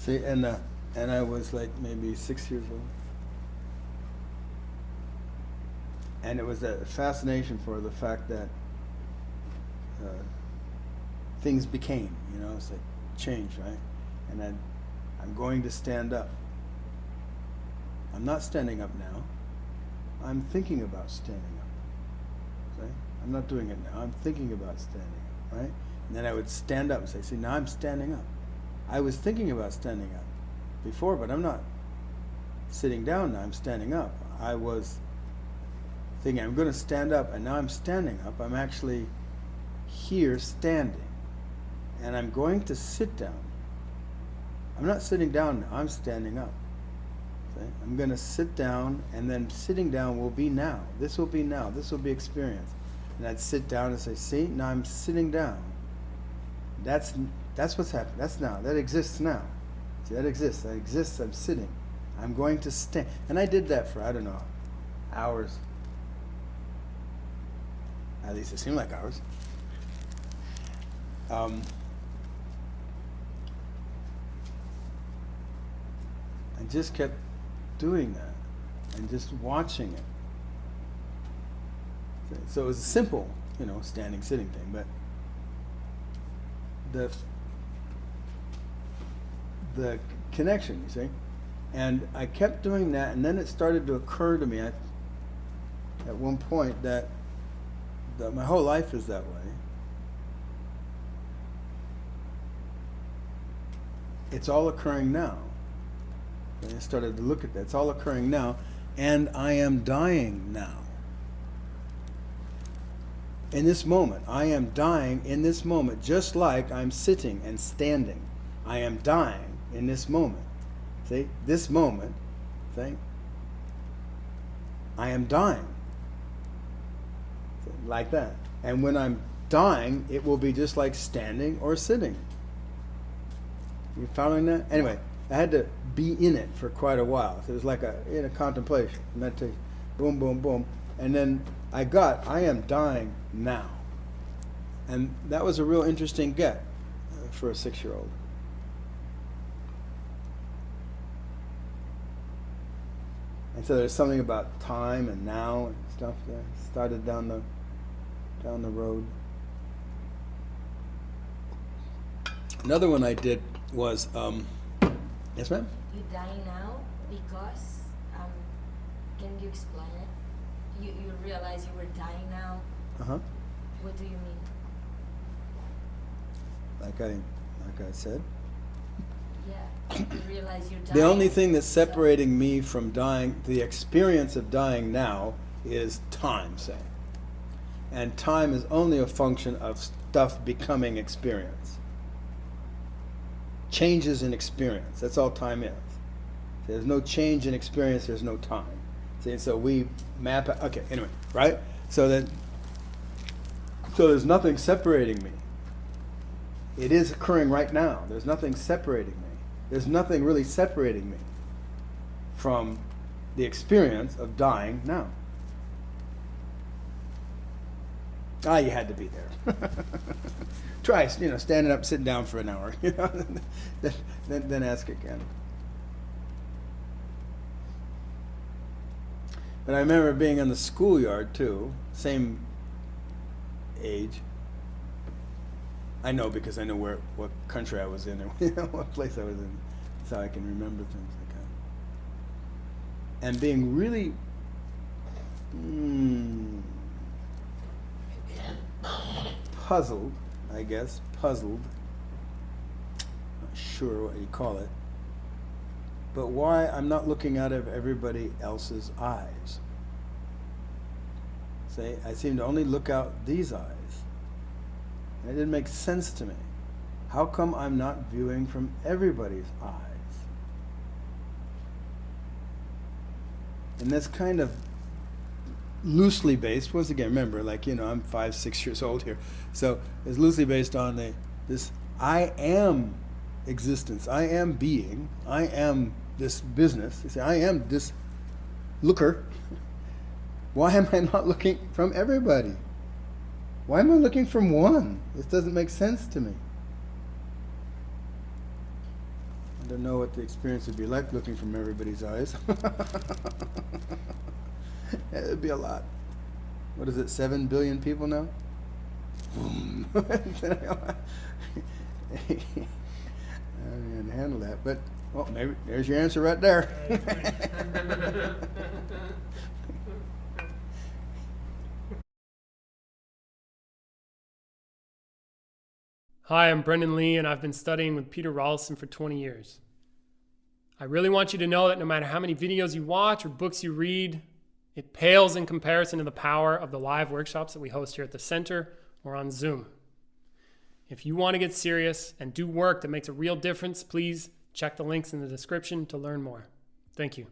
See, and I was like maybe 6 years old. And it was a fascination for the fact that things became, it's like change, right? And I'm going to stand up. I'm not standing up now. I'm thinking about standing up. See? I'm not doing it now. I'm thinking about standing up, right? And then I would stand up and say, see, now I'm standing up. I was thinking about standing up before, but I'm not sitting down now. I'm standing up. I was thinking I'm going to stand up, and now I'm standing up. I'm actually here standing, and I'm going to sit down. I'm not sitting down now. I'm standing up. Okay? I'm going to sit down, and then sitting down will be now. This will be now. This will be experience. And I'd sit down and say, see, now I'm sitting down. That's what's happening. That's now. That exists now. See, that exists. That exists. I'm sitting. I'm going to stand. And I did that for, I don't know, hours. At least it seemed like hours. I just kept doing that and just watching it. So it was a simple, standing, sitting thing, but the connection, you see, and I kept doing that, and then it started to occur to me at one point that my whole life is that way. It's all occurring now. And I started to look at that. It's all occurring now, and I am dying now. In this moment, I am dying in this moment, just like I'm sitting and standing. I am dying in this moment. See, this moment, see, I am dying. See, like that. And when I'm dying, it will be just like standing or sitting. You following that? Anyway, I had to be in it for quite a while. So it was like in a contemplation, meditation, boom, boom, boom. And then I am dying now. And that was a real interesting get for a 6-year-old. And so there's something about time and now and stuff that started down the road. Another one I did was, yes ma'am? You die now because, can you explain it? You realize you were dying now? Uh-huh. What do you mean? Like I said. Yeah, you realize you're dying. The only thing that's separating me from dying, the experience of dying now, is time, say. And time is only a function of stuff becoming experience. Changes in experience, that's all time is. There's no change in experience, there's no time. See, so we map, okay, anyway, right? So there's nothing separating me. It is occurring right now. There's nothing separating me. There's nothing really separating me from the experience of dying now. Ah, you had to be there. Try, standing up, sitting down for an hour, then ask again. But I remember being in the schoolyard too, same age. I know because I know what country I was in and what place I was in, so I can remember things like that. And being really puzzled, not sure what you call it, but why I'm not looking out of everybody else's eyes. See, I seem to only look out these eyes. And it didn't make sense to me. How come I'm not viewing from everybody's eyes? And that's kind of loosely based, once again, remember, I'm 5, 6 years old here. So it's loosely based on this I am existence, I am being, I am this business. You see, I am this looker. Why am I not looking from everybody? Why am I looking from one? This doesn't make sense to me. don't know what the experience would be like looking from everybody's eyes. It'd be a lot. What is it, 7 billion people now? I can't handle that, but, well, maybe there's your answer right there. Hi, I'm Brendan Lee, and I've been studying with Peter Ralston for 20 years. I really want you to know that no matter how many videos you watch or books you read, it pales in comparison to the power of the live workshops that we host here at the center or on Zoom. If you want to get serious and do work that makes a real difference, please check the links in the description to learn more. Thank you.